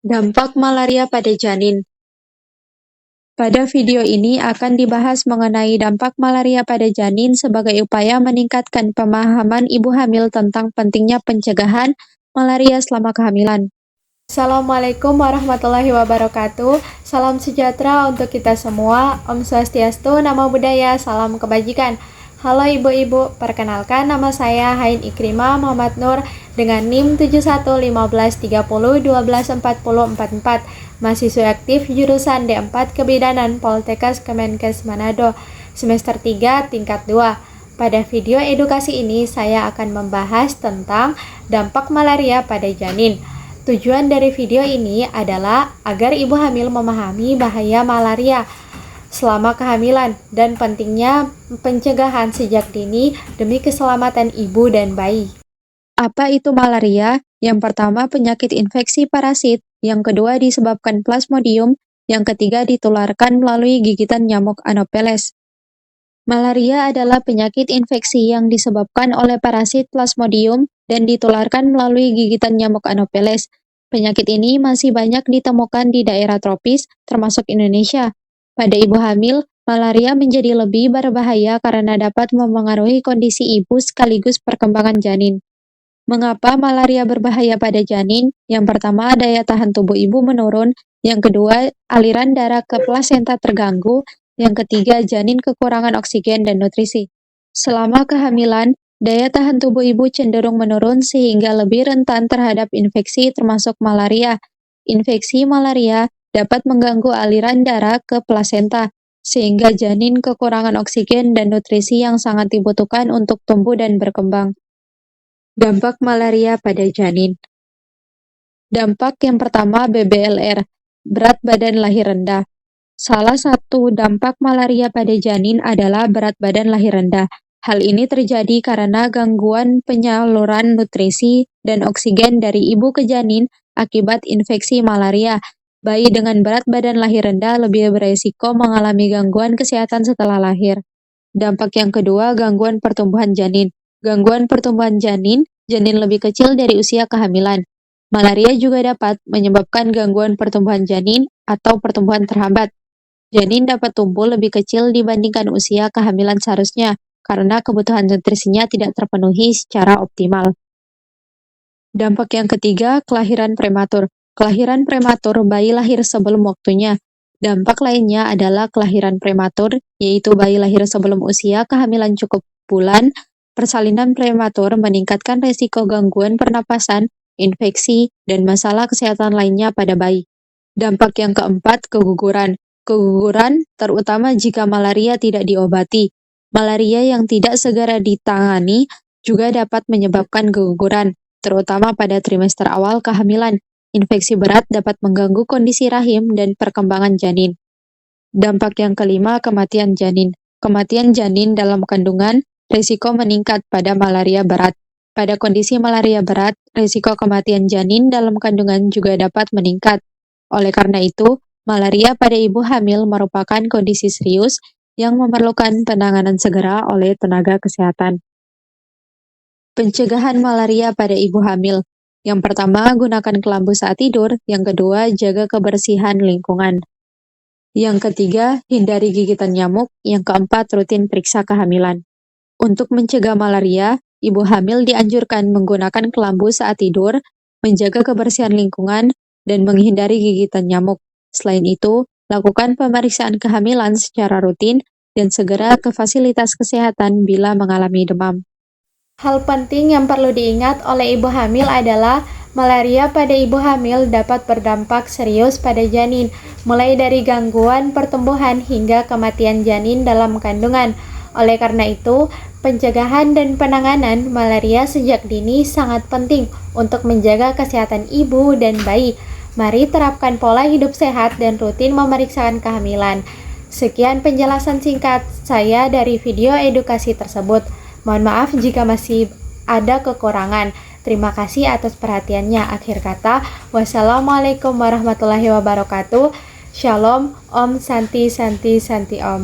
Dampak malaria pada janin. Pada video ini akan dibahas mengenai dampak malaria pada janin sebagai upaya meningkatkan pemahaman ibu hamil tentang pentingnya pencegahan malaria selama kehamilan. Assalamualaikum warahmatullahi wabarakatuh. Salam sejahtera untuk kita semua. Om Swastiastu, Namo Buddhaya, salam kebajikan. Halo ibu-ibu, perkenalkan nama saya Hain Ikrimah Muhammad Nur dengan NIM 711530124044, mahasiswa aktif jurusan D4 Kebidanan Poltekkes Kemenkes Manado, semester 3 tingkat 2. Pada video edukasi ini saya akan membahas tentang dampak malaria pada janin. Tujuan dari video ini adalah agar ibu hamil memahami bahaya malaria selama kehamilan dan pentingnya pencegahan sejak dini demi keselamatan ibu dan bayi. Apa itu malaria? Yang pertama, penyakit infeksi parasit. Yang kedua, disebabkan Plasmodium. Yang ketiga, ditularkan melalui gigitan nyamuk Anopheles. Malaria adalah penyakit infeksi yang disebabkan oleh parasit Plasmodium dan ditularkan melalui gigitan nyamuk Anopheles. Penyakit ini masih banyak ditemukan di daerah tropis, termasuk Indonesia. Pada ibu hamil, malaria menjadi lebih berbahaya karena dapat memengaruhi kondisi ibu sekaligus perkembangan janin. Mengapa malaria berbahaya pada janin? Yang pertama, daya tahan tubuh ibu menurun. Yang kedua, aliran darah ke plasenta terganggu. Yang ketiga, janin kekurangan oksigen dan nutrisi. Selama kehamilan, daya tahan tubuh ibu cenderung menurun sehingga lebih rentan terhadap infeksi termasuk malaria. Infeksi malaria dapat mengganggu aliran darah ke plasenta, sehingga janin kekurangan oksigen dan nutrisi yang sangat dibutuhkan untuk tumbuh dan berkembang. Dampak malaria pada janin. Dampak yang pertama, BBLR, berat badan lahir rendah. Salah satu dampak malaria pada janin adalah berat badan lahir rendah. Hal ini terjadi karena gangguan penyaluran nutrisi dan oksigen dari ibu ke janin akibat infeksi malaria. Bayi dengan berat badan lahir rendah lebih beresiko mengalami gangguan kesehatan setelah lahir. Dampak yang kedua, gangguan pertumbuhan janin. Gangguan pertumbuhan janin lebih kecil dari usia kehamilan. Malaria juga dapat menyebabkan gangguan pertumbuhan janin atau pertumbuhan terhambat. Janin dapat tumbuh lebih kecil dibandingkan usia kehamilan seharusnya karena kebutuhan nutrisinya tidak terpenuhi secara optimal. Dampak yang ketiga, kelahiran prematur. Kelahiran prematur, bayi lahir sebelum waktunya. Dampak lainnya adalah kelahiran prematur, yaitu bayi lahir sebelum usia kehamilan cukup bulan. Persalinan prematur meningkatkan risiko gangguan pernapasan, infeksi, dan masalah kesehatan lainnya pada bayi. Dampak yang keempat, keguguran. Keguguran, terutama jika malaria tidak diobati. Malaria yang tidak segera ditangani juga dapat menyebabkan keguguran, terutama pada trimester awal kehamilan. Infeksi berat dapat mengganggu kondisi rahim dan perkembangan janin. Dampak yang kelima, kematian janin. Kematian janin dalam kandungan, risiko meningkat pada malaria berat. Pada kondisi malaria berat, risiko kematian janin dalam kandungan juga dapat meningkat. Oleh karena itu, malaria pada ibu hamil merupakan kondisi serius yang memerlukan penanganan segera oleh tenaga kesehatan. Pencegahan malaria pada ibu hamil. Yang pertama, gunakan kelambu saat tidur. Yang kedua, jaga kebersihan lingkungan. Yang ketiga, hindari gigitan nyamuk. Yang keempat, rutin periksa kehamilan. Untuk mencegah malaria, ibu hamil dianjurkan menggunakan kelambu saat tidur, menjaga kebersihan lingkungan, dan menghindari gigitan nyamuk. Selain itu, lakukan pemeriksaan kehamilan secara rutin dan segera ke fasilitas kesehatan bila mengalami demam. Hal penting yang perlu diingat oleh ibu hamil adalah malaria pada ibu hamil dapat berdampak serius pada janin, mulai dari gangguan pertumbuhan hingga kematian janin dalam kandungan. Oleh karena itu, pencegahan dan penanganan malaria sejak dini sangat penting untuk menjaga kesehatan ibu dan bayi. Mari terapkan pola hidup sehat dan rutin memeriksakan kehamilan. Sekian penjelasan singkat saya dari video edukasi tersebut. Mohon maaf jika masih ada kekurangan. Terima kasih atas perhatiannya. Akhir kata, wassalamualaikum warahmatullahi wabarakatuh. Shalom, Om Santi Santi Santi Om.